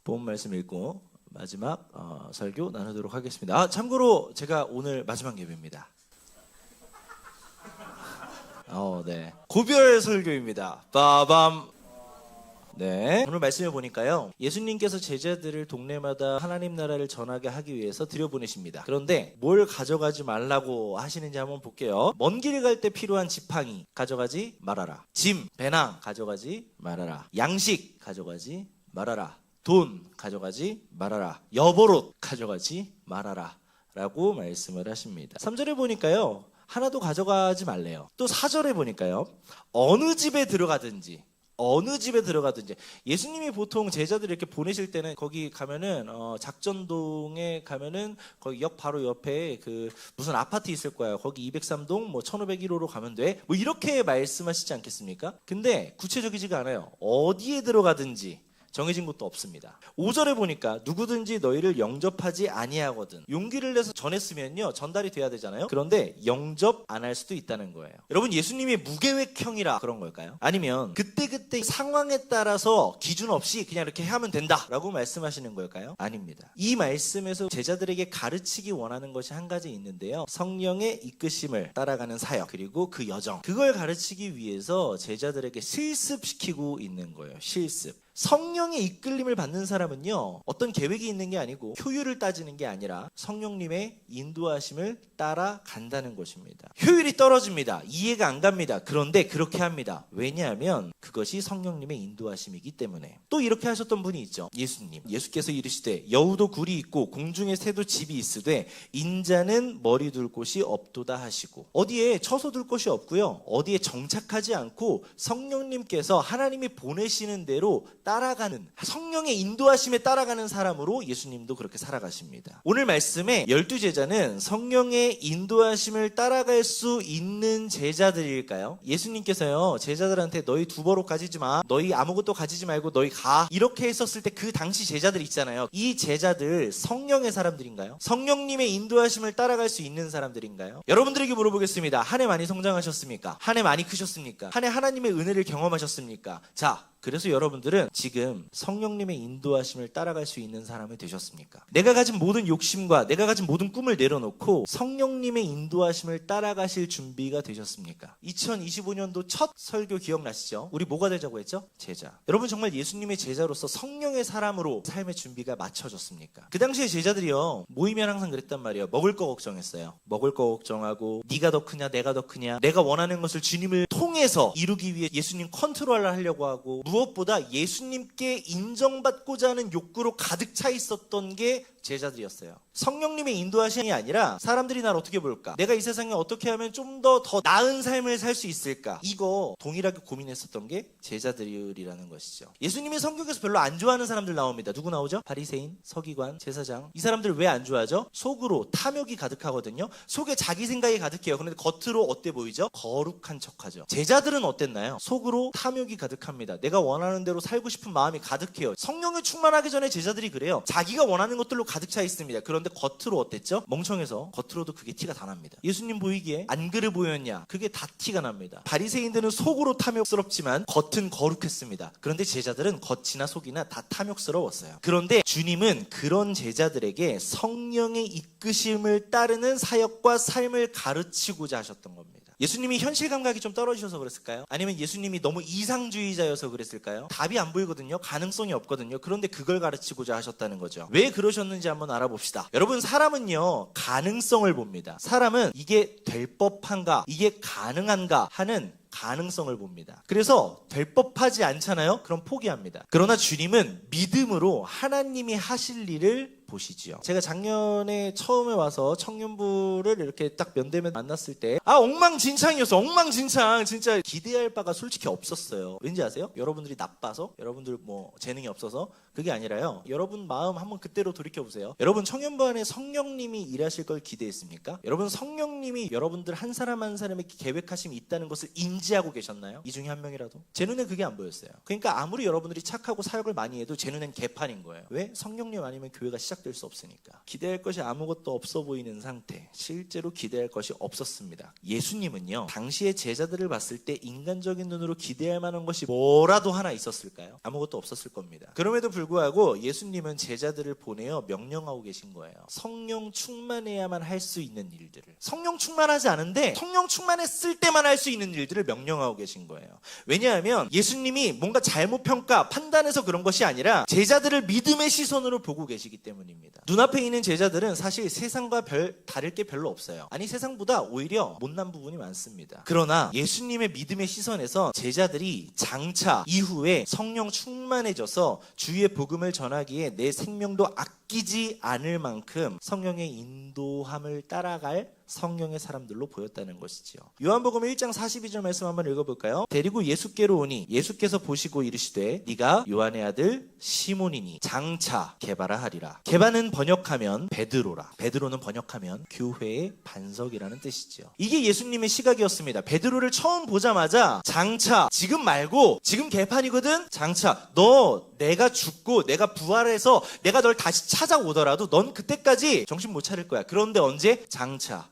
본 말씀 읽고 마지막 설교 나누도록 하겠습니다. 참고로 제가 오늘 마지막 예배입니다. 네. 고별 설교입니다. 빠밤. 네. 오늘 말씀을 보니까요, 예수님께서 제자들을 동네마다 하나님 나라를 전하게 하기 위해서 들여보내십니다. 그런데 뭘 가져가지 말라고 하시는지 한번 볼게요. 먼 길 갈 때 필요한 지팡이 가져가지 말아라. 짐, 배낭 가져가지 말아라. 양식 가져가지 말아라. 돈 가져가지 말아라. 여보옷 가져가지 말아라 라고 말씀을 하십니다. 3절에 보니까요, 하나도 가져가지 말래요. 또 4절에 보니까요, 어느 집에 들어가든지 예수님이 보통 제자들 이렇게 보내실 때는 거기 가면은 작전동에 가면은 거기 역 바로 옆에 그 무슨 아파트 있을 거예요. 거기 203동 뭐 1501호로 가면 돼. 뭐 이렇게 말씀하시지 않겠습니까? 근데 구체적이지가 않아요. 어디에 들어가든지 정해진 것도 없습니다. 5절에 보니까 누구든지 너희를 영접하지 아니하거든. 용기를 내서 전했으면요, 전달이 돼야 되잖아요. 그런데 영접 안 할 수도 있다는 거예요. 여러분, 예수님이 무계획형이라 그런 걸까요? 아니면 그때그때 상황에 따라서 기준 없이 그냥 이렇게 하면 된다라고 말씀하시는 걸까요? 아닙니다. 이 말씀에서 제자들에게 가르치기 원하는 것이 한 가지 있는데요, 성령의 이끄심을 따라가는 사역, 그리고 그 여정, 그걸 가르치기 위해서 제자들에게 실습시키고 있는 거예요. 실습. 성령의 이끌림을 받는 사람은요, 어떤 계획이 있는 게 아니고 효율을 따지는 게 아니라 성령님의 인도하심을 따라간다는 것입니다. 효율이 떨어집니다. 이해가 안 갑니다. 그런데 그렇게 합니다. 왜냐하면 그것이 성령님의 인도하심이기 때문에. 또 이렇게 하셨던 분이 있죠. 예수님. 예수께서 이르시되 여우도 굴이 있고 공중에 새도 집이 있으되 인자는 머리 둘 곳이 없도다 하시고, 어디에 처소 둘 곳이 없고요, 어디에 정착하지 않고 성령님께서 하나님이 보내시는 대로 따라가는, 성령의 인도하심에 따라가는 사람으로 예수님도 그렇게 살아가십니다. 오늘 말씀에 12제자는 성령의 인도하심을 따라갈 수 있는 제자들일까요? 예수님께서요, 제자들한테 너희 두버로 가지지 마, 너희 아무것도 가지지 말고 너희 가, 이렇게 했었을 때 그 당시 제자들 있잖아요. 이 제자들 성령의 사람들인가요? 성령님의 인도하심을 따라갈 수 있는 사람들인가요? 여러분들에게 물어보겠습니다. 한 해 많이 성장하셨습니까? 한 해 많이 크셨습니까? 한 해 하나님의 은혜를 경험하셨습니까? 자, 그래서 여러분들은 지금 성령님의 인도하심을 따라갈 수 있는 사람이 되셨습니까? 내가 가진 모든 욕심과 내가 가진 모든 꿈을 내려놓고 성령님의 인도하심을 따라가실 준비가 되셨습니까? 2025년도 첫 설교 기억나시죠? 우리 뭐가 되자고 했죠? 제자. 여러분, 정말 예수님의 제자로서 성령의 사람으로 삶의 준비가 맞춰졌습니까? 그 당시에 제자들이요, 모이면 항상 그랬단 말이에요. 먹을 거 걱정했어요. 먹을 거 걱정하고, 네가 더 크냐 내가 더 크냐, 내가 원하는 것을 주님을 통해서 이루기 위해 예수님 컨트롤을 하려고 하고, 무엇보다 예수님께 인정받고자 하는 욕구로 가득 차 있었던 게 제자들이었어요. 성령님의 인도하심이 아니라 사람들이 날 어떻게 볼까? 내가 이 세상에 어떻게 하면 좀 더 나은 삶을 살 수 있을까? 이거 동일하게 고민했었던 게 제자들이라는 것이죠. 예수님이 성경에서 별로 안 좋아하는 사람들 나옵니다. 누구 나오죠? 바리새인, 서기관, 제사장. 이 사람들 왜 안 좋아하죠? 속으로 탐욕이 가득하거든요. 속에 자기 생각이 가득해요. 그런데 겉으로 어때 보이죠? 거룩한 척하죠. 제자들은 어땠나요? 속으로 탐욕이 가득합니다. 내가 원하는 대로 살고 싶은 마음이 가득해요. 성령에 충만하기 전에 제자들이 그래요. 자기가 원하는 것들로 가득 차 있습니다. 그런데 겉으로 어땠죠? 멍청해서 겉으로도 그게 티가 다 납니다. 예수님 보이기에 안 그래 보였냐? 그게 다 티가 납니다. 바리새인들은 속으로 탐욕스럽지만 겉은 거룩했습니다. 그런데 제자들은 겉이나 속이나 다 탐욕스러웠어요. 그런데 주님은 그런 제자들에게 성령의 이끄심을 따르는 사역과 삶을 가르치고자 하셨던 겁니다. 예수님이 현실 감각이 좀 떨어지셔서 그랬을까요? 아니면 예수님이 너무 이상주의자여서 그랬을까요? 답이 안 보이거든요. 가능성이 없거든요. 그런데 그걸 가르치고자 하셨다는 거죠. 왜 그러셨는지 한번 알아봅시다. 여러분, 사람은요, 가능성을 봅니다. 사람은 이게 될 법한가, 이게 가능한가 하는 가능성을 봅니다. 그래서 될 법하지 않잖아요? 그럼 포기합니다. 그러나 주님은 믿음으로 하나님이 하실 일을 보시지요. 제가 작년에 처음에 와서 청년부를 이렇게 딱 면대면 만났을 때 엉망진창이었어. 엉망진창. 진짜 기대할 바가 솔직히 없었어요. 왠지 아세요? 여러분들이 나빠서? 여러분들 뭐 재능이 없어서? 그게 아니라요, 여러분 마음 한번 그때로 돌이켜보세요. 여러분, 청년부 안에 성령님이 일하실 걸 기대했습니까? 여러분, 성령님이 여러분들 한 사람 한 사람에게 계획하심이 있다는 것을 인지하고 계셨나요? 이 중에 한 명이라도? 제 눈에 그게 안 보였어요. 그러니까 아무리 여러분들이 착하고 사역을 많이 해도 제 눈엔 개판인 거예요. 왜? 성령님 아니면 교회가 시작 시작될 수 없으니까. 기대할 것이 아무것도 없어 보이는 상태, 실제로 기대할 것이 없었습니다. 예수님은요, 당시의 제자들을 봤을 때 인간적인 눈으로 기대할 만한 것이 뭐라도 하나 있었을까요? 아무것도 없었을 겁니다. 그럼에도 불구하고 예수님은 제자들을 보내어 명령하고 계신 거예요. 성령 충만해야만 할 수 있는 일들을, 성령 충만하지 않은데 성령 충만했을 때만 할 수 있는 일들을 명령하고 계신 거예요. 왜냐하면 예수님이 뭔가 잘못 평가, 판단해서 그런 것이 아니라 제자들을 믿음의 시선으로 보고 계시기 때문입니다. 눈앞에 있는 제자들은 사실 세상과 다를 게 별로 없어요. 아니, 세상보다 오히려 못난 부분이 많습니다. 그러나 예수님의 믿음의 시선에서 제자들이 장차 이후에 성령 충만해져서 주의 복음을 전하기에 내 생명도 아끼지 않을 만큼 성령의 인도함을 따라갈 성령의 사람들로 보였다는 것이지요. 요한복음 1장 42절 말씀 한번 읽어볼까요? 데리고 예수께로 오니 예수께서 보시고 이르시되 네가 요한의 아들 시몬이니 장차 게바라 하리라. 게바는 번역하면 베드로라. 베드로는 번역하면 교회의 반석이라는 뜻이지요. 이게 예수님의 시각이었습니다. 베드로를 처음 보자마자 장차, 지금 말고 지금 개판이거든. 장차 너 내가 죽고 내가 부활해서 내가 널 다시 찾아오더라도 넌 그때까지 정신 못 차릴 거야. 그런데 언제? 장차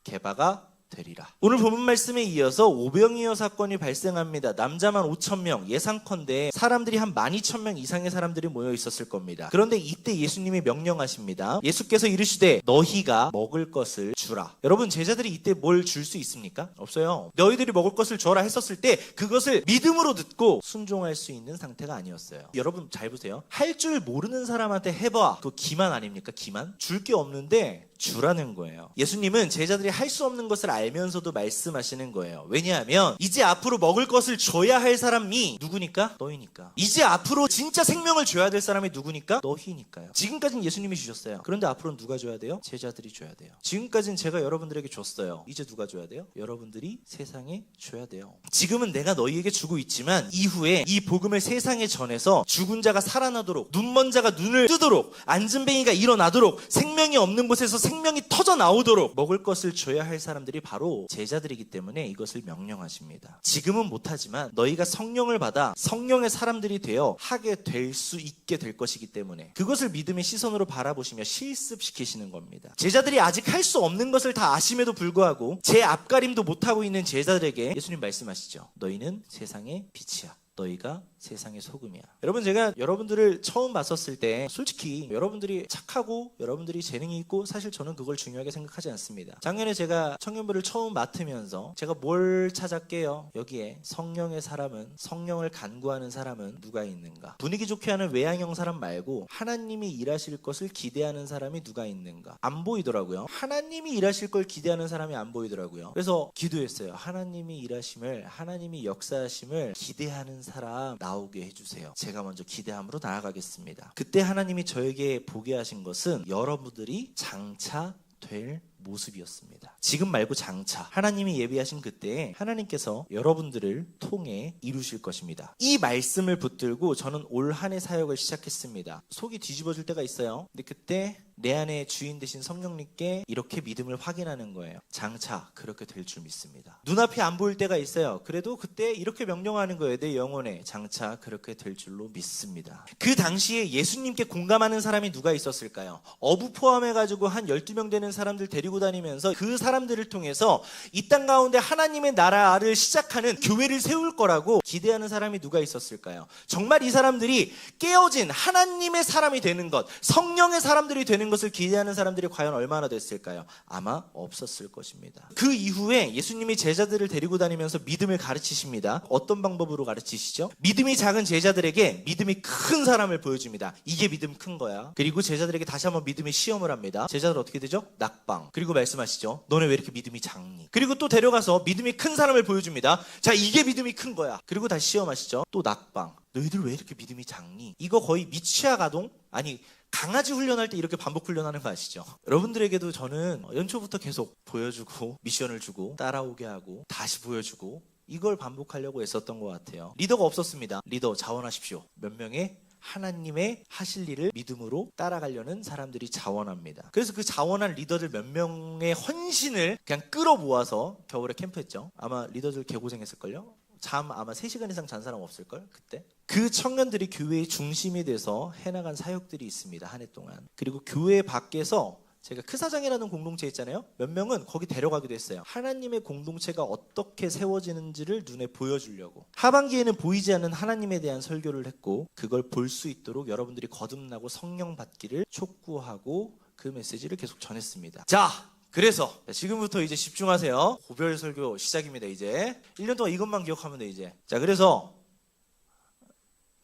게바가 되리라. 오늘 본문 말씀에 이어서 오병이어 사건이 발생합니다. 남자만 5,000명, 예상컨대 사람들이 한 12,000명 이상의 사람들이 모여 있었을 겁니다. 그런데 이때 예수님이 명령하십니다. 예수께서 이르시되 너희가 먹을 것을 주라. 여러분, 제자들이 이때 뭘 줄 수 있습니까? 없어요. 너희들이 먹을 것을 줘라 했었을 때 그것을 믿음으로 듣고 순종할 수 있는 상태가 아니었어요. 여러분 잘 보세요. 할 줄 모르는 사람한테 해봐. 그거 기만 아닙니까? 기만? 줄 게 없는데 주라는 거예요. 예수님은 제자들이 할 수 없는 것을 알면서도 말씀하시는 거예요. 왜냐하면 이제 앞으로 먹을 것을 줘야 할 사람이 누구니까? 너희니까. 이제 앞으로 진짜 생명을 줘야 될 사람이 누구니까? 너희니까요. 지금까지는 예수님이 주셨어요. 그런데 앞으로는 누가 줘야 돼요? 제자들이 줘야 돼요. 지금까지는 제가 여러분들에게 줬어요. 이제 누가 줘야 돼요? 여러분들이 세상에 줘야 돼요. 지금은 내가 너희에게 주고 있지만 이후에 이 복음을 세상에 전해서 죽은 자가 살아나도록, 눈먼 자가 눈을 뜨도록, 앉은뱅이가 일어나도록, 생명이 없는 곳에서 생명이 터져 나오도록 먹을 것을 줘야 할 사람들이 바로 제자들이기 때문에 이것을 명령하십니다. 지금은 못하지만 너희가 성령을 받아 성령의 사람들이 되어 하게 될 수 있게 될 것이기 때문에 그것을 믿음의 시선으로 바라보시며 실습시키시는 겁니다. 제자들이 아직 할 수 없는 것을 다 아심에도 불구하고 제 앞가림도 못하고 있는 제자들에게 예수님 말씀하시죠. 너희는 세상의 빛이야. 너희가 세상의 소금이야. 여러분, 제가 여러분들을 처음 봤었을 때 솔직히 여러분들이 착하고 여러분들이 재능이 있고 사실 저는 그걸 중요하게 생각하지 않습니다. 작년에 제가 청년부를 처음 맡으면서 제가 뭘 찾았게요? 여기에 성령의 사람은, 성령을 간구하는 사람은 누가 있는가? 분위기 좋게 하는 외향형 사람 말고 하나님이 일하실 것을 기대하는 사람이 누가 있는가? 안 보이더라고요. 하나님이 일하실 걸 기대하는 사람이 안 보이더라고요. 그래서 기도했어요. 하나님이 일하심을, 하나님이 역사하심을 기대하는 사람 나오게 해주세요. 제가 먼저 기대함으로 나아가겠습니다. 그때 하나님이 저에게 보게 하신 것은 여러분들이 장차 될 모습이었습니다. 지금 말고 장차. 하나님이 예비하신 그때에 하나님께서 여러분들을 통해 이루실 것입니다. 이 말씀을 붙들고 저는 올 한 해 사역을 시작했습니다. 속이 뒤집어질 때가 있어요. 근데 그때 내 안에 주인 되신 성령님께 이렇게 믿음을 확인하는 거예요. 장차 그렇게 될 줄 믿습니다. 눈앞이 안 보일 때가 있어요. 그래도 그때 이렇게 명령하는 거예요. 내 영혼에 장차 그렇게 될 줄로 믿습니다. 그 당시에 예수님께 공감하는 사람이 누가 있었을까요? 어부 포함해가지고 한 12명 되는 사람들 데리고 다니면서 그 사람들을 통해서 이 땅 가운데 하나님의 나라를 시작하는 교회를 세울 거라고 기대하는 사람이 누가 있었을까요? 정말 이 사람들이 깨어진 하나님의 사람이 되는 것, 성령의 사람들이 되는 것을 기대하는 사람들이 과연 얼마나 됐을까요? 아마 없었을 것입니다. 그 이후에 예수님이 제자들을 데리고 다니면서 믿음을 가르치십니다. 어떤 방법으로 가르치시죠? 믿음이 작은 제자들에게 믿음이 큰 사람을 보여줍니다. 이게 믿음 큰 거야. 그리고 제자들에게 다시 한번 믿음의 시험을 합니다. 제자들 어떻게 되죠? 낙방. 그리고 말씀하시죠. 너네 왜 이렇게 믿음이 작니? 그리고 또 데려가서 믿음이 큰 사람을 보여줍니다. 자, 이게 믿음이 큰 거야. 그리고 다시 시험하시죠. 또 낙방. 너희들 왜 이렇게 믿음이 작니? 이거 거의 미취학 아동? 아니, 강아지 훈련할 때 이렇게 반복 훈련하는 거 아시죠? 여러분들에게도 저는 연초부터 계속 보여주고 미션을 주고 따라오게 하고 다시 보여주고 이걸 반복하려고 애썼던 것 같아요. 리더가 없었습니다. 리더 자원하십시오. 몇 명의 하나님의 하실 일을 믿음으로 따라가려는 사람들이 자원합니다. 그래서 그 자원한 리더들 몇 명의 헌신을 그냥 끌어모아서 겨울에 캠프했죠. 아마 리더들 개고생했을걸요? 잠 아마 3시간 이상 잔 사람 없을걸 그때. 그 청년들이 교회의 중심이 돼서 해나간 사역들이 있습니다. 한 해 동안. 그리고 교회 밖에서 제가 크사장이라는 공동체 있잖아요. 몇 명은 거기 데려가기도 했어요. 하나님의 공동체가 어떻게 세워지는지를 눈에 보여주려고. 하반기에는 보이지 않는 하나님에 대한 설교를 했고, 그걸 볼 수 있도록 여러분들이 거듭나고 성령 받기를 촉구하고 그 메시지를 계속 전했습니다. 자, 그래서 지금부터 이제 집중하세요. 고별 설교 시작입니다. 이제 1년 동안 이것만 기억하면 돼 이제. 자, 그래서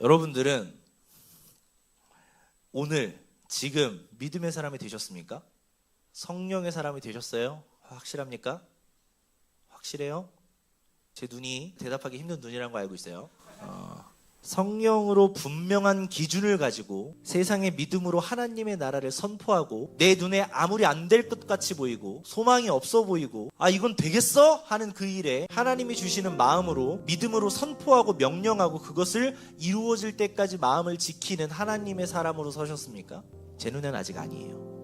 여러분들은 오늘 지금 믿음의 사람이 되셨습니까? 성령의 사람이 되셨어요? 확실합니까? 확실해요? 제 눈이 대답하기 힘든 눈이라는 거 알고 있어요. 성령으로 분명한 기준을 가지고 세상의 믿음으로 하나님의 나라를 선포하고, 내 눈에 아무리 안 될 것 같이 보이고 소망이 없어 보이고 이건 되겠어? 하는 그 일에 하나님이 주시는 마음으로 믿음으로 선포하고 명령하고 그것을 이루어질 때까지 마음을 지키는 하나님의 사람으로 서셨습니까? 제 눈에는 아직 아니에요.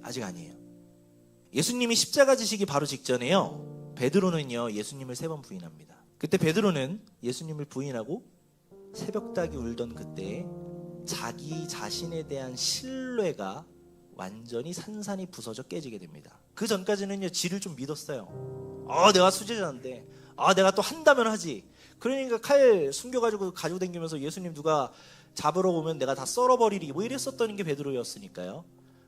아직 아니에요. 예수님이 십자가 지시기 바로 직전에요, 베드로는요 예수님을 3번 부인합니다. 그때 베드로는 예수님을 부인하고 새벽닭이 울던 그때 자기 자신에 대한 신뢰가 완전히 산산이 부서져 깨지게 됩니다. 그 전까지는요 지를 좀 믿었어요. 내가 수제자인데 내가 또 한다면 하지. 그러니까 칼 숨겨가지고 가지고 다니면서 예수님 누가 잡으러 오면 내가 다 썰어버리리 뭐 이랬었던 게 베드로였으니까요.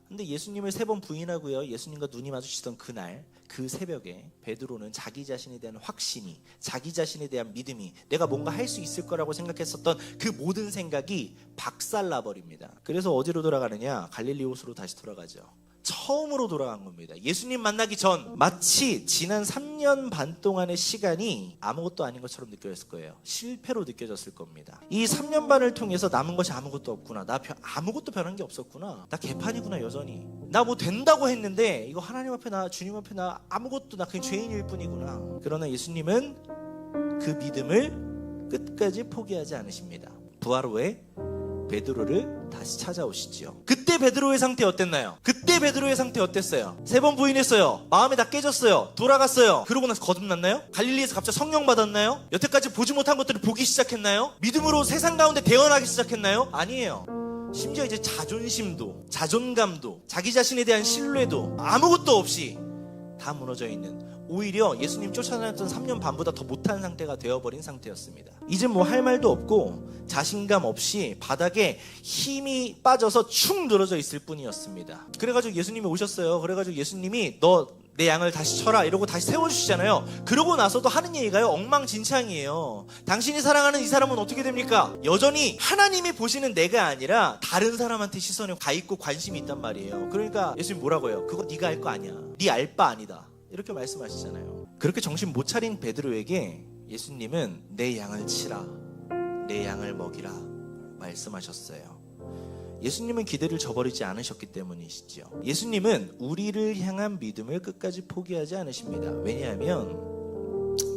근데 예수님을 3번 부인하고요, 예수님과 눈이 마주치던 그날, 그 새벽에 베드로는 자기 자신에 대한 확신이, 자기 자신에 대한 믿음이, 내가 뭔가 할 수 있을 거라고 생각했었던 그 모든 생각이 박살나버립니다. 그래서 어디로 돌아가느냐? 갈릴리 호수로 다시 돌아가죠. 처음으로 돌아간 겁니다. 예수님 만나기 전 마치 지난 3년 반 동안의 시간이 아무것도 아닌 것처럼 느껴졌을 거예요. 실패로 느껴졌을 겁니다. 이 3년 반을 통해서 남은 것이 아무것도 없구나. 나 아무것도 변한 게 없었구나. 나 개판이구나 여전히. 나 뭐 된다고 했는데 이거 하나님 앞에 나, 주님 앞에 나 아무것도, 나 그냥 죄인일 뿐이구나. 그러나 예수님은 그 믿음을 끝까지 포기하지 않으십니다. 부활 후에 베드로를 다시 찾아오시죠. 그때 베드로의 상태 어땠나요? 그때 베드로의 상태 어땠어요? 3번 부인했어요. 마음이 다 깨졌어요. 돌아갔어요. 그러고 나서 거듭났나요? 갈릴리에서 갑자기 성령 받았나요? 여태까지 보지 못한 것들을 보기 시작했나요? 믿음으로 세상 가운데 대언하기 시작했나요? 아니에요. 심지어 이제 자존심도, 자존감도, 자기 자신에 대한 신뢰도 아무것도 없이 다 무너져 있는, 오히려 예수님 쫓아다녔던 3년 반보다 더 못한 상태가 되어버린 상태였습니다. 이제 뭐 할 말도 없고 자신감 없이 바닥에 힘이 빠져서 축 늘어져 있을 뿐이었습니다. 그래가지고 예수님이 오셨어요. 그래가지고 예수님이 너 내 양을 다시 쳐라 이러고 다시 세워주시잖아요. 그러고 나서도 하는 얘기가요 엉망진창이에요. 당신이 사랑하는 이 사람은 어떻게 됩니까? 여전히 하나님이 보시는 내가 아니라 다른 사람한테 시선이 가 있고 관심이 있단 말이에요. 그러니까 예수님 뭐라고 해요? 그거 네가 할 거 아니야. 네 알 바 아니다. 이렇게 말씀하시잖아요. 그렇게 정신 못 차린 베드로에게 예수님은 내 양을 치라, 내 양을 먹이라 말씀하셨어요. 예수님은 기대를 저버리지 않으셨기 때문이시죠. 예수님은 우리를 향한 믿음을 끝까지 포기하지 않으십니다. 왜냐하면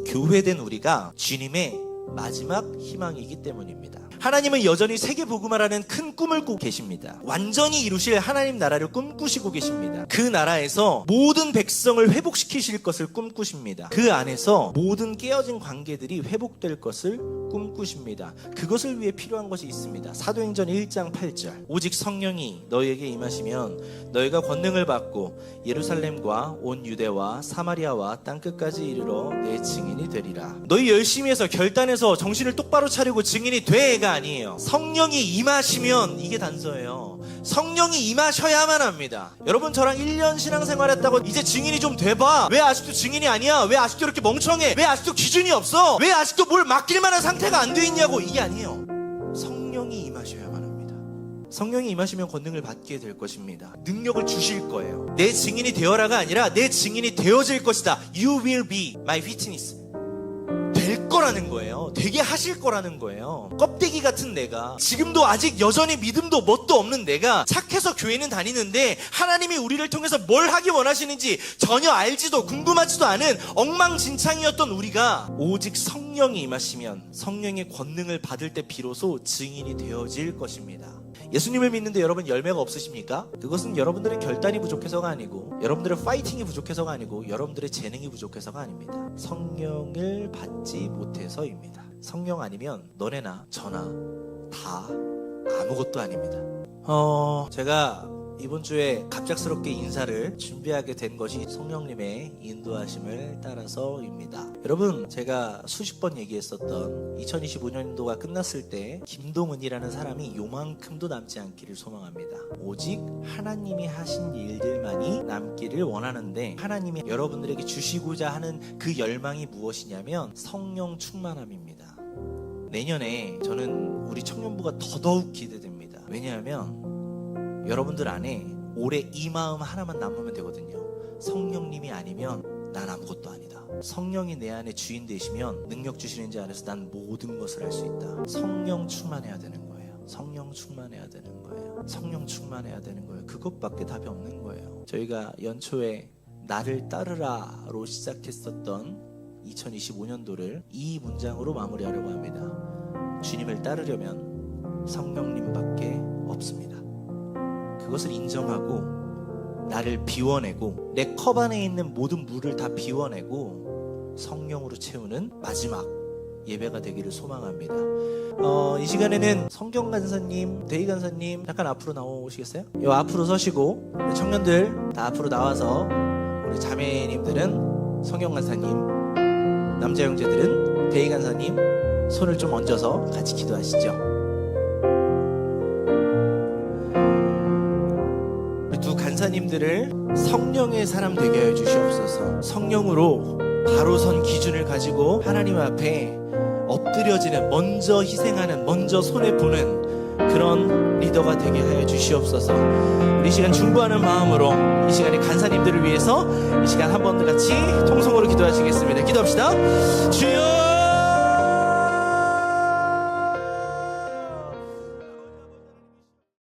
교회된 우리가 주님의 마지막 희망이기 때문입니다. 하나님은 여전히 세계 복음화라는 큰 꿈을 꾸고 계십니다. 완전히 이루실 하나님 나라를 꿈꾸시고 계십니다. 그 나라에서 모든 백성을 회복시키실 것을 꿈꾸십니다. 그 안에서 모든 깨어진 관계들이 회복될 것을 꿈꾸십니다. 그것을 위해 필요한 것이 있습니다. 사도행전 1장 8절 오직 성령이 너희에게 임하시면 너희가 권능을 받고 예루살렘과 온 유대와 사마리아와 땅끝까지 이르러 내 증인이 되리라. 너희 열심히 해서 결단해서 정신을 똑바로 차리고 증인이 돼가 아니에요. 성령이 임하시면, 이게 단서예요. 성령이 임하셔야만 합니다. 여러분 저랑 1년 신앙생활 했다고 이제 증인이 좀 돼봐. 왜 아직도 증인이 아니야? 왜 아직도 이렇게 멍청해? 왜 아직도 기준이 없어? 왜 아직도 뭘 맡길 만한 상태가 안 돼 있냐고. 이게 아니에요. 성령이 임하셔야만 합니다. 성령이 임하시면 권능을 받게 될 것입니다. 능력을 주실 거예요. 내 증인이 되어라가 아니라 내 증인이 되어질 것이다. You will be my witness. 될 거라는 거예요. 되게 하실 거라는 거예요. 껍데기 같은 내가, 지금도 아직 여전히 믿음도 뭣도 없는 내가 착해서 교회는 다니는데 하나님이 우리를 통해서 뭘 하기 원하시는지 전혀 알지도 궁금하지도 않은 엉망진창이었던 우리가 오직 성령 성령이 임하시면 성령의 권능을 받을 때 비로소 증인이 되어질 것입니다. 예수님을 믿는데 여러분 열매가 없으십니까? 그것은 여러분들의 결단이 부족해서가 아니고 여러분들의 파이팅이 부족해서가 아니고 여러분들의 재능이 부족해서가 아닙니다. 성령을 받지 못해서입니다. 성령 아니면 너네나 저나 다 아무것도 아닙니다. 제가 이번 주에 갑작스럽게 인사를 준비하게 된 것이 성령님의 인도하심을 따라서입니다. 여러분, 제가 수십 번 얘기했었던 2025년도가 끝났을 때 김동은이라는 사람이 요만큼도 남지 않기를 소망합니다. 오직 하나님이 하신 일들만이 남기를 원하는데, 하나님이 여러분들에게 주시고자 하는 그 열망이 무엇이냐면 성령 충만함입니다. 내년에 저는 우리 청년부가 더더욱 기대됩니다. 왜냐하면 여러분들 안에 올해 이 마음 하나만 남으면 되거든요. 성령님이 아니면 난 아무것도 아니다. 성령이 내 안에 주인 되시면 능력 주시는 자 안에서 난 모든 것을 할 수 있다. 성령 충만해야 되는 거예요. 성령 충만해야 되는 거예요. 성령 충만해야 되는 거예요. 그것밖에 답이 없는 거예요. 저희가 연초에 나를 따르라로 시작했었던 2025년도를 이 문장으로 마무리하려고 합니다. 주님을 따르려면 성령님밖에 없습니다. 그것을 인정하고 나를 비워내고 내 컵 안에 있는 모든 물을 다 비워내고 성령으로 채우는 마지막 예배가 되기를 소망합니다. 이 시간에는 성경 간사님, 대희 간사님 잠깐 앞으로 나오시겠어요? 요 앞으로 서시고 우리 청년들 다 앞으로 나와서 우리 자매님들은 성경 간사님, 남자 형제들은 대희 간사님 손을 좀 얹어서 같이 기도하시죠. 두 간사님들을 성령의 사람 되게 하여 주시옵소서. 성령으로 바로 선 기준을 가지고 하나님 앞에 엎드려지는, 먼저 희생하는, 먼저 손해보는 그런 리더가 되게 하여 주시옵소서. 우리 이 시간 중보하는 마음으로 이 시간에 간사님들을 위해서 이 시간 한 번 같이 통성으로 기도하시겠습니다. 기도합시다. 주여